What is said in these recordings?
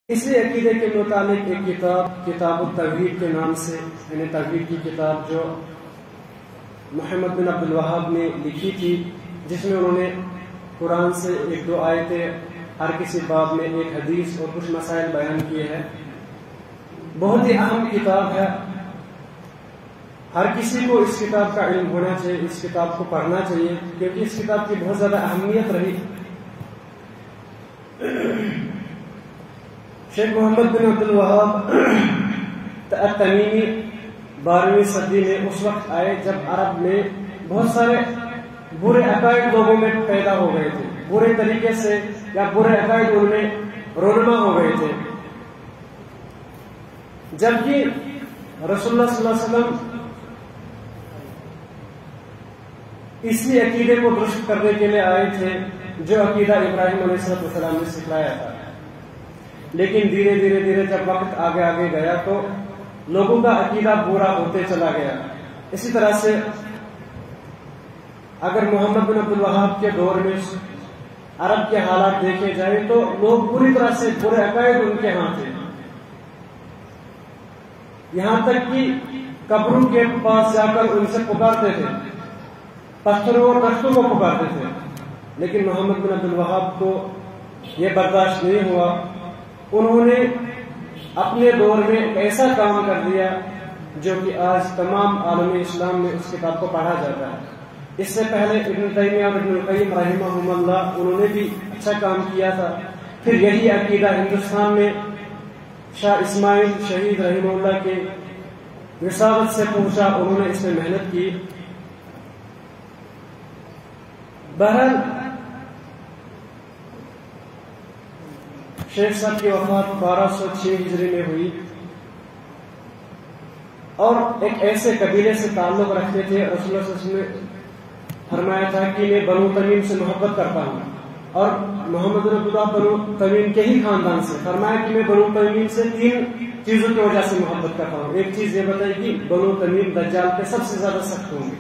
اسی عقیدے کے متعلق ایک کتاب التوحید کے نام سے، یعنی توحید کی کتاب جو محمد بن عبد الوہاب نے لکھی تھی، جس میں انہوں نے قرآن سے ایک دو آیتیں، ہر کسی باب میں ایک حدیث اور کچھ مسائل بیان کیے ہیں۔ بہت ہی اہم کتاب ہے، ہر کسی کو اس کتاب کا علم ہونا چاہیے، اس کتاب کو پڑھنا چاہیے، کیونکہ اس کتاب کی بہت زیادہ اہمیت رہی۔ شیخ محمد بن عبد الوہاب التمیمی 12ویں صدی میں اس وقت آئے جب عرب میں بہت سارے برے عقائد لوگوں میں پیدا ہو گئے تھے، برے طریقے سے یا برے عقائد ان میں رونما ہو گئے تھے، جبکہ رسول اللہ صلی اللہ علیہ وسلم اسی عقیدے کو درست کرنے کے لیے آئے تھے جو عقیدہ ابراہیم علیہ السلام نے سکھلایا تھا۔ لیکن دھیرے دھیرے جب وقت آگے گیا تو لوگوں کا عقیدہ برا ہوتے چلا گیا۔ اسی طرح سے اگر محمد بن عبد الوہاب کے دور میں عرب کے حالات دیکھے جائے تو لوگ پوری طرح سے برے عقائد ان کے ہاں تھے، یہاں تک کہ قبروں کے پاس جا کر ان سے پکارتے تھے، پتھروں اور درختوں کو پکارتے تھے۔ لیکن محمد بن عبد الوہاب کو یہ برداشت نہیں ہوا، انہوں نے اپنے دور میں ایک ایسا کام کر دیا جو کہ آج تمام عالم اسلام میں اس کتاب کو پڑھا جاتا ہے۔ اس سے پہلے ابن تیمیہ اور ابن القیم رحمہم اللہ انہوں نے بھی اچھا کام کیا تھا، پھر یہی عقیدہ ہندوستان میں شاہ اسماعیل شہید رحمہ اللہ کے رسالت سے پہنچا، انہوں نے اس میں محنت کی۔ بہرحال شیخ صاحب کی وفات 1206 ہجری میں ہوئی، اور ایک ایسے قبیلے سے تعلق رکھتے تھے، رسول اللہ صلی اللہ علیہ وسلم نے فرمایا تھا کہ میں بنو تمیم سے محبت کرتا ہوں، اور محمد بن عبد الوہاب بنو تمیم کے ہی خاندان سے، فرمایا کہ میں بنو تمیم سے 3 چیزوں کی وجہ سے محبت کرتا ہوں۔ ایک چیز یہ بتائی کہ بنو تمیم دجال پہ سب سے زیادہ سخت ہوں گے۔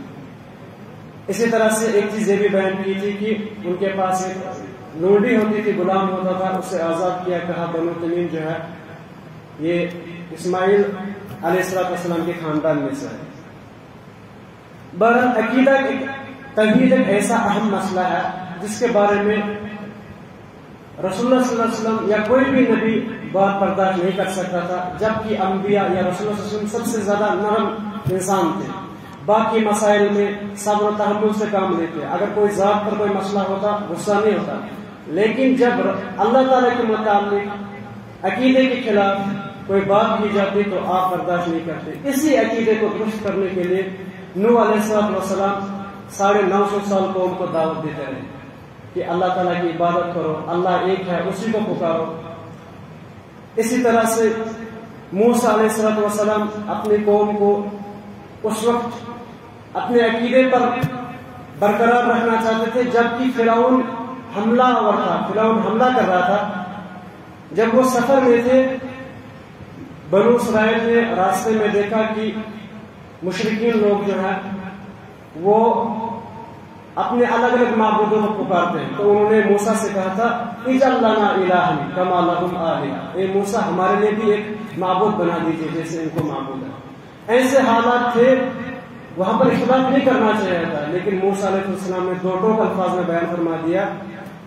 اسی طرح سے ایک چیز یہ بھی بیان کی تھی کہ ان کے پاس ایک لونڈی ہوتی تھی، غلام ہوتا تھا، اسے آزاد کیا، کہا بنو تمیم جو ہے یہ اسماعیل علیہ السلام کے خاندان میں سے ہے۔ بہرحال عقیدہ توحید ایک ایسا اہم مسئلہ ہے جس کے بارے میں رسول اللہ صلی اللہ علیہ وسلم یا کوئی بھی نبی بات برداشت نہیں کر سکتا تھا، جبکہ انبیاء یا رسول اللہ صلی اللہ علیہ وسلم سب سے زیادہ نرم انسان تھے، باقی مسائل میں صبر و تحمل سے کام لیتے، اگر کوئی ذات پر کوئی مسئلہ ہوتا غصہ نہیں ہوتا، لیکن جب اللہ تعالیٰ کے متعلق عقیدے کے خلاف کوئی بات کی جاتی تو آپ برداشت نہیں کرتے۔ اسی عقیدے کو درست کرنے کے لیے نوح علیہ السلام 950 سال قوم کو دعوت دیتے رہے کہ اللہ تعالیٰ کی عبادت کرو، اللہ ایک ہے، اسی کو پکارو۔ اسی طرح سے موسیٰ علیہ السلام اپنی قوم کو اس وقت اپنے عقیدے پر برقرار رکھنا چاہتے تھے جبکہ فرعون حملہ آور تھا، فرعون حملہ کر رہا تھا۔ جب وہ سفر میں تھے، بنو اسرائیل نے راستے میں دیکھا کہ مشرکین لوگ جو ہیں وہ اپنے الگ الگ معبودوں کو پکارتے ہیں، تو انہوں نے موسیٰ سے کہا تھا اجعل لنا الہا کما لہم آلہہ، اے موسیٰ ہمارے لیے بھی ایک معبود بنا دیجیے جیسے ان کو معبود ہے۔ ایسے حالات تھے، وہاں پر اختلاف نہیں کرنا چاہیے تھا، لیکن موسیٰ علیہ السلام نے 2 ٹوک الفاظ میں بیان فرما دیا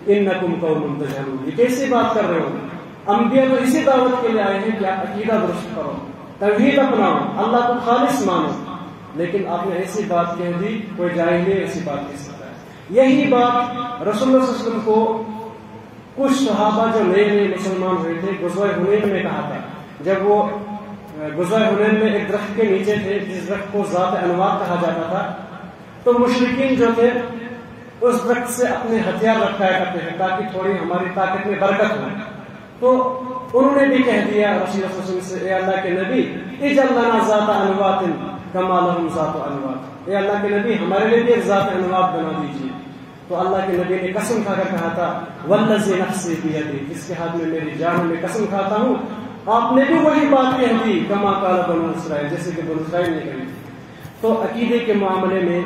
انکم قوم تجہلون، یہ کیسی بات کر رہے ہو؟ انبیاء تو اسی دعوت کے لیے آئے ہیں کہ آپ عقیدہ درست کرو، توحید اپناؤ، اللہ کو خالص مانو، لیکن آپ نے ایسی بات کہہ دی، کوئی جاہل نہیں ایسی بات کہہ سکتا ہے۔ یہی بات رسول اللہ صلی اللہ علیہ وسلم کو کچھ صحابہ جو نئے مسلمان ہوئے تھے غزوہ حنین میں کہا تھا۔ جب وہ غزوہ حنین میں ایک درخت کے نیچے تھے جس درخت کو ذات انوار کہا جاتا تھا، تو مشرکین جو تھے اس درخت سے اپنے ہتھیار رکھایا کرتے تھے تاکہ تھوڑی ہماری طاقت میں برکت ہو، تو انہوں نے بھی کہہ دیا رسول اللہ صلی اللہ علیہ وسلم سے اے اللہ کے نبی اجعل لنا ذات انواط کما لہم ذات انواط، اے اللہ کے نبی ہمارے لیے بھی ایک ذات انواط بنا دیجیے۔ تو اللہ کے نبی نے قسم کھا کر کہا تھا والذی نفسی بیدی، جس کے ہاتھ میں میری جان، میں قسم کھاتا ہوں آپ نے بھی وہی بات کہہ دی کما قال بنو اسرائیل، جیسے کہ بنو اسرائیل نے کہی۔ تو عقیدے کے معاملے میں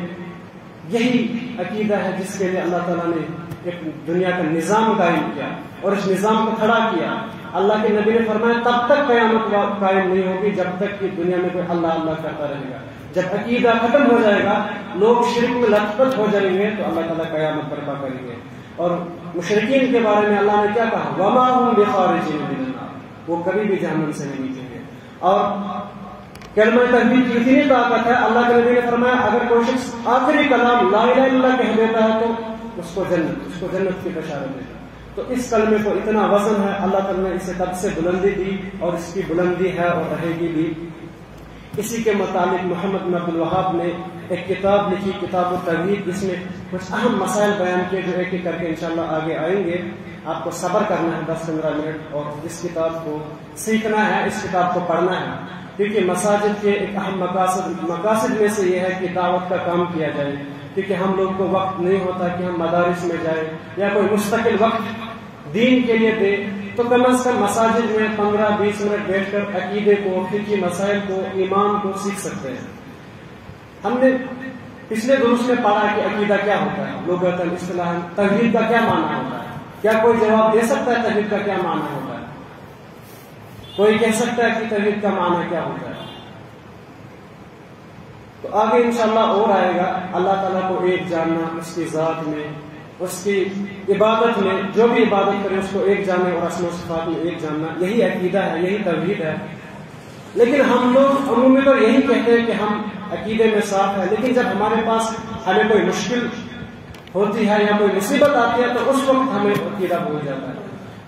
یہی عقیدہ ہے جس کے لیے اللہ تعالیٰ نے ایک دنیا کا نظام قائم کیا اور اس نظام کو کھڑا کیا۔ اللہ کے نبی نے فرمایا تب تک قیامت قائم نہیں ہوگی جب تک کہ دنیا میں کوئی اللہ اللہ کرتا رہے گا. جب عقیدہ ختم ہو جائے گا، لوگ شرک میں لت پت ہو جائیں گے، تو اللہ تعالیٰ قیامت برپا کریں گے. اور مشرکین کے بارے میں اللہ نے کیا کہا؟ وما هم بخارجین من النار، وہ کبھی بھی جہنم سے نہیں نکلیں گے. اور کلمہ توحید کی اتنی طاقت ہے، اللہ کے نبی نے فرمایا اگر کوئی شخص آخری کلام لا الہ الا اللہ کہہ دیتا ہے تو اس کو جنت کی بشارت دیتا ہے. تو اس کلمے کو اتنا وزن ہے، اللہ تعالیٰ نے اسے تب سے بلندی دی اور اس کی بلندی ہے اور رہے گی بھی. اسی کے متعلق محمد بن عبد الوہاب نے ایک کتاب لکھی، کتاب التوحید، جس میں کچھ اہم مسائل بیان کیے جو ایک ایک کر کے انشاءاللہ آگے آئیں گے. آپ کو صبر کرنا ہے 10-15 منٹ اور اس کتاب کو سیکھنا ہے، اس کتاب کو پڑھنا ہے، کیونکہ مساجد کے ایک اہم مقاصد میں سے یہ ہے کہ دعوت کا کام کیا جائے. کیونکہ ہم لوگ کو وقت نہیں ہوتا کہ ہم مدارس میں جائیں یا کوئی مستقل وقت دین کے لیے دے، تو کم از کم مساجد میں 15-20 منٹ بیٹھ کر عقیدے کو، فقہی مسائل کو، ایمان کو سیکھ سکتے ہیں. ہم نے پچھلے دروس میں پڑھا کہ عقیدہ کیا ہوتا ہے، لغتاً اصطلاحاً توحید کا کیا معنی ہوتا ہے. کیا کوئی جواب دے سکتا ہے توحید کا کیا معنی ہوتا ہے؟ کوئی کہہ سکتا ہے کہ توحید کا معنی کیا ہوتا ہے؟ تو آگے انشاءاللہ اور آئے گا. اللہ تعالیٰ کو ایک جاننا، اس کی ذات میں، اس کی عبادت میں، جو بھی عبادت کرے اس کو ایک جانے اور اسماء و صفات میں ایک جاننا، یہی عقیدہ ہے، یہی توحید ہے. لیکن ہم لوگ عمومی تو یہی کہتے ہیں کہ ہم عقیدے میں صاف ہے، لیکن جب ہمارے پاس ہمیں کوئی مشکل ہوتی ہے یا کوئی مصیبت آتی ہے تو اس وقت ہمیں عقیدہ بھول جاتا ہے.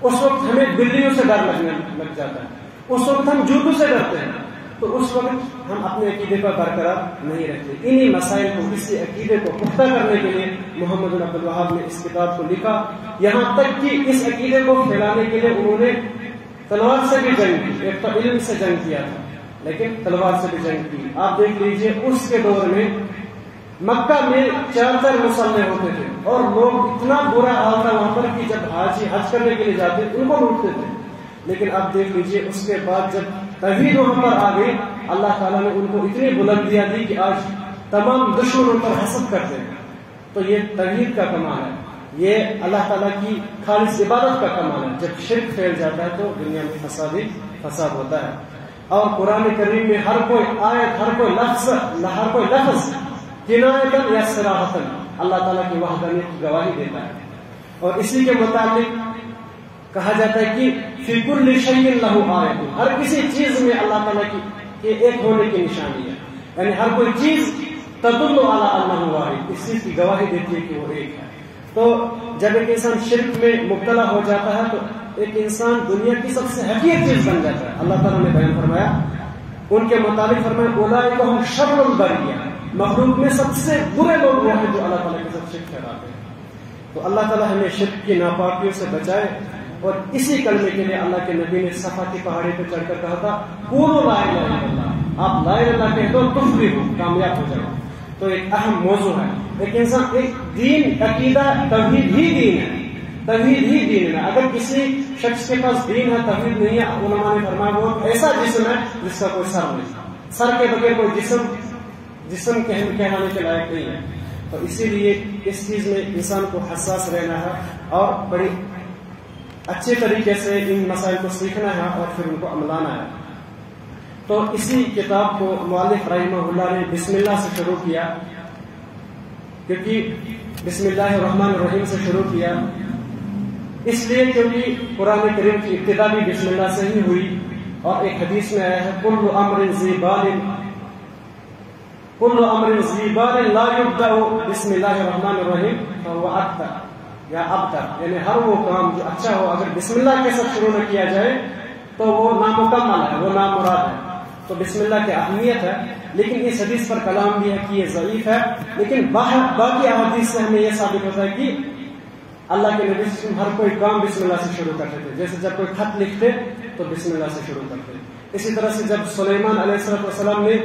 اس وقت ہمیں بلیوں سے ڈر لگنے لگ جاتا ہے، اس وقت ہم جوتوں سے ڈرتے ہیں، تو اس وقت ہم اپنے عقیدے پر برقرار نہیں رہتے. انہی مسائل کو، اسی عقیدے کو پختہ کرنے کے لیے محمد بن عبد الوہاب نے اس کتاب کو لکھا. یہاں تک کہ اس عقیدے کو پھیلانے کے لیے انہوں نے تلوار سے بھی جنگ کی. ایک تو علم سے جنگ کیا تھا، لیکن تلوار سے بھی جنگ کی. آپ دیکھ لیجئے اس کے دور میں مکہ میں 4 مسلح ہوتے تھے اور لوگ اتنا برا حال تھا وہاں پر کہ جب حاجی حج کرنے کے لیے جاتے ان کو لوٹتے تھے. لیکن آپ دیکھ لیجئے اس کے بعد جب توحید وہاں پر آ گئی، اللہ تعالیٰ نے ان کو اتنی بلندیاں دی کہ آج تمام دشمنوں پر حسد کرتے ہیں. تو یہ توحید کا کمال ہے، یہ اللہ تعالیٰ کی خالص عبادت کا کمال ہے. جب شرک پھیل جاتا ہے تو دنیا میں فساد ہوتا ہے. اور قرآن کریم میں ہر کوئی آیت، ہر کوئی لفظ کنایتاً یا صراحتاً اللہ تعالیٰ کی وحدانیت کی گواہی دیتا ہے. اور اسی کے متعلق کہا جاتا ہے کہ فی کل شیء لہ آیۃ، ہر کسی چیز میں اللہ تعالیٰ کی ایک ہونے کی نشانی ہے. یعنی ہر کوئی چیز تدل علی انہ واحد، اس چیز کی گواہی دیتی ہے کہ وہ ایک ہے. تو جب ایک انسان شرک میں مبتلا ہو جاتا ہے تو ایک انسان دنیا کی سب سے حقیر چیز بن جاتا ہے. اللہ تعالیٰ نے بیان فرمایا، ان کے متعلق فرمایا اولئک هم شر البریہ، مخلوق میں سب سے برے لوگ وہ ہیں جو اللہ تعالیٰ کے ساتھ شرک ٹھہراتے ہیں. تو اللہ تعالیٰ ہمیں شرک کی ناپاکیوں سے بچائے. اور اسی کلمے کے لیے اللہ کے نبی نے صفا کی پہاڑی پہ چڑھ کر کہا تھا قولوا لا الہ الا اللہ، آپ لا الہ الا اللہ کہہ دو تفلحوا، کامیاب ہو جاؤ. تو ایک اہم موضوع ہے. ایک انسان، ایک دین، عقیدہ توحید ہی دین ہے، توحید ہی دین ہے. اگر کسی شخص کے پاس دین ہے توحید نہیں ہے، علماء نے فرمایا وہ ایسا جسم ہے جس کا کوئی سر نہیں، سر کے بغیر کوئی جسم کہلانے کے لائق نہیں ہے. تو اسی لیے اس چیز میں انسان کو حساس رہنا ہے اور بڑی اچھے طریقے سے ان مسائل کو سیکھنا ہے اور پھر ان کو عملانا ہے. تو اسی کتاب کو مؤلف رحمہ اللہ نے بسم اللہ سے شروع کیا، کیونکہ بسم اللہ الرحمن الرحیم سے شروع کیا اس لیے کیونکہ قرآن کریم کی ابتدا بھی بسم اللہ سے ہی ہوئی. اور ایک حدیث میں آیا ہے کل امر ذی بال لا یبدأ بسم اللہ الرحمن الرحیم فهو ابتر یا ابتر، یعنی ہر وہ کام جو اچھا ہو اگر بسم اللہ کے ساتھ شروع نہ کیا جائے تو وہ نامکمل ہے، وہ نامراد ہے. تو بسم اللہ کی اہمیت ہے. لیکن اس حدیث پر کلام بھی ہے کہ یہ ضعیف ہے، لیکن باقی احادیث سے ہمیں یہ ثابت ہوتا ہے کہ اللہ کے نبی ہر کوئی کام بسم اللہ سے شروع کرتے تھے. جیسے جب کوئی خط لکھتے تو بسم اللہ سے شروع کرتے. اسی طرح سے جب سلیمان علیہ السلام نے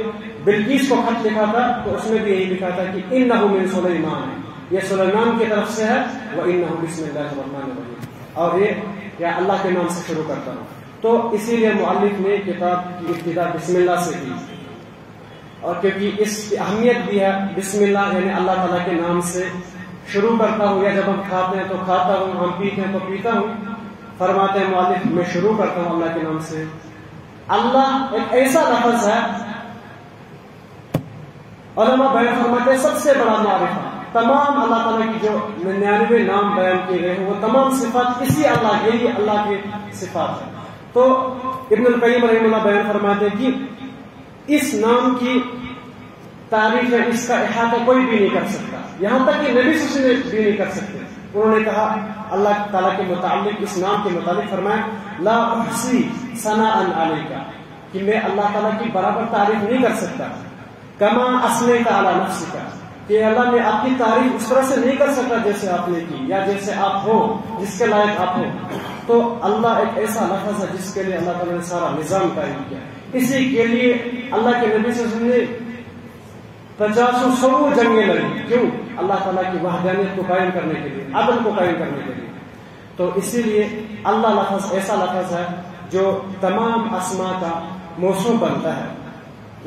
بلقیس کو خط لکھا تھا تو اس میں بھی یہی لکھا تھا کہ انہ من سلیمان، یہ سلیمان کی طرف سے ہے، وانہ بسم اللہ الرحمن الرحیم، اور یہ یا اللہ کے نام سے شروع کرتا ہوں. تو اسی لیے مؤلف نے کتاب کی ابتدا بسم اللہ سے کی. اور کیونکہ اس کی اہمیت بھی ہے، بسم اللہ یعنی اللہ تعالیٰ کے نام سے شروع کرتا ہوں، یا جب ہم کھاتے ہیں تو کھاتا ہوں، ہم پیتے ہیں تو پیتا ہوں. فرماتے ہیں مؤلف، میں شروع کرتا ہوں اللہ کے نام سے. اللہ ایک ایسا لفظ ہے، علماء بیان فرماتے ہیں سب سے بڑا معرفہ. تمام اللہ تعالیٰ کی جو 99 نام بیان کیے گئے ہیں وہ تمام صفات اسی اللہ کے، یہ اللہ کے صفات ہیں. تو ابن القیم رحمہ اللہ بیان فرماتے ہیں کہ اس نام کی تعریف ہے، اس کا احاطہ کوئی بھی نہیں کر سکتا، یہاں تک کہ نبی صلی اللہ علیہ وسلم بھی نہیں کر سکتے. انہوں نے کہا اللہ تعالیٰ کے متعلق، اس نام کے متعلق فرمایا لا احصی ثناء علیک، کہ میں اللہ تعالیٰ کی برابر تعریف نہیں کر سکتا. کما اثنیت علی نفسک، کہ اللہ میں آپ کی تعریف اس طرح سے نہیں کر سکتا جیسے آپ نے کی، یا جیسے آپ ہو، جس کے لائق آپ ہو. تو اللہ ایک ایسا لفظ ہے جس کے لیے اللہ تعالیٰ نے سارا نظام قائم کیا. اسی کے لیے اللہ کے نبی صلی اللہ علیہ وسلم نے 50 جنگیں لڑی. کیوں؟ اللہ تعالیٰ کی وحدانیت کو قائم کرنے کے لیے، عدل کو قائم کرنے کے لیے. تو اسی لیے اللہ لفظ ایسا لفظ ہے جو تمام اسماء کا موصوف بنتا ہے.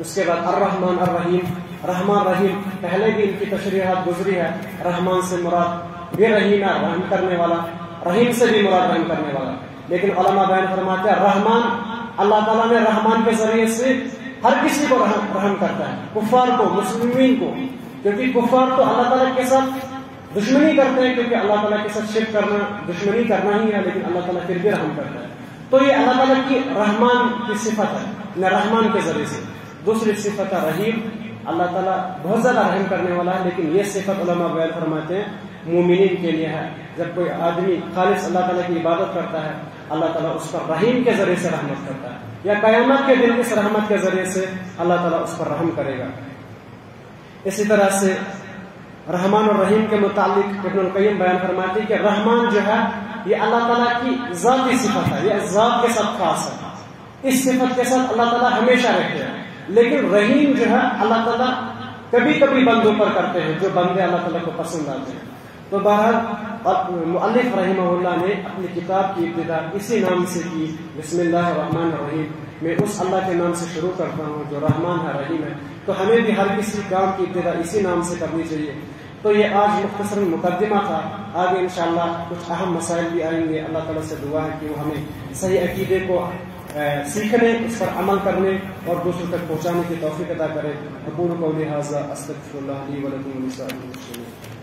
اس کے بعد الرحمن الرحیم، رحمان رحیم پہلے بھی ان کی تشریحات گزری ہے. رحمان سے مراد بھی رحیم ہے، رحم کرنے والا، رحیم سے بھی مراد رحم کرنے والا. لیکن علماء بیان فرماتے ہیں رحمان، اللہ تعالیٰ نے رحمان کے ذریعے سے ہر کسی کو رحم کرتا ہے، کفار کو، مسلمین کو. کیونکہ کفار تو اللہ تعالیٰ کے ساتھ دشمنی کرتے ہیں، کیونکہ اللہ تعالیٰ کے ساتھ شرک کرنا دشمنی کرنا ہی ہے، لیکن اللہ تعالیٰ پھر بھی رحم کرتا ہے. تو یہ اللہ تعالیٰ کی رحمان کی صفت ہے، نہ رحمان کے ذریعے سے. دوسری صفت ہے رحیم، اللہ تعالیٰ بہت زیادہ رحم کرنے والا ہے. لیکن یہ صفت علماء بیان فرماتے ہیں مومنین کے لیے ہے. جب کوئی آدمی خالص اللہ تعالیٰ کی عبادت کرتا ہے، اللہ تعالیٰ اس پر رحیم کے ذریعے سے رحمت کرتا ہے، یا قیامت کے دن اس رحمت کے ذریعے سے اللہ تعالیٰ اس پر رحم کرے گا. اسی طرح سے رحمان اور رحیم کے متعلق ابن القیم بیان فرماتے ہیں کہ رحمان جو ہے یہ اللہ تعالیٰ کی ذاتی صفت ہے، یہ ذات کے ساتھ خاص ہے. اس صفت کے ساتھ اللہ تعالیٰ ہمیشہ رہتے ہیں. لیکن رحیم جو ہے اللہ تعالیٰ کبھی کبھی بندوں پر کرتے ہیں جو بندے اللہ تعالیٰ کو پسند آتے ہیں. تو بہرحال مؤلف رحمہ اللہ نے اپنی کتاب کی ابتدا اسی نام سے کی، بسم اللہ الرحمن الرحیم. میں اس اللہ کے نام سے شروع کرتا ہوں جو رحمان ہے، رحیم ہے. تو ہمیں بھی ہر کسی کام کی ابتدا اسی نام سے کرنی چاہیے. تو یہ آج مختصر مقدمہ تھا. آگے انشاءاللہ کچھ اہم مسائل بھی آئیں گے. اللہ تعالیٰ سے دعا ہے کہ وہ ہمیں صحیح عقیدے کو سیکھنے، اس پر عمل کرنے اور دوسروں تک پہنچانے کی توفیق عطا کرے. اقول قولی ھذا استغفر اللہ لی ولکم ولسائر المسلمین.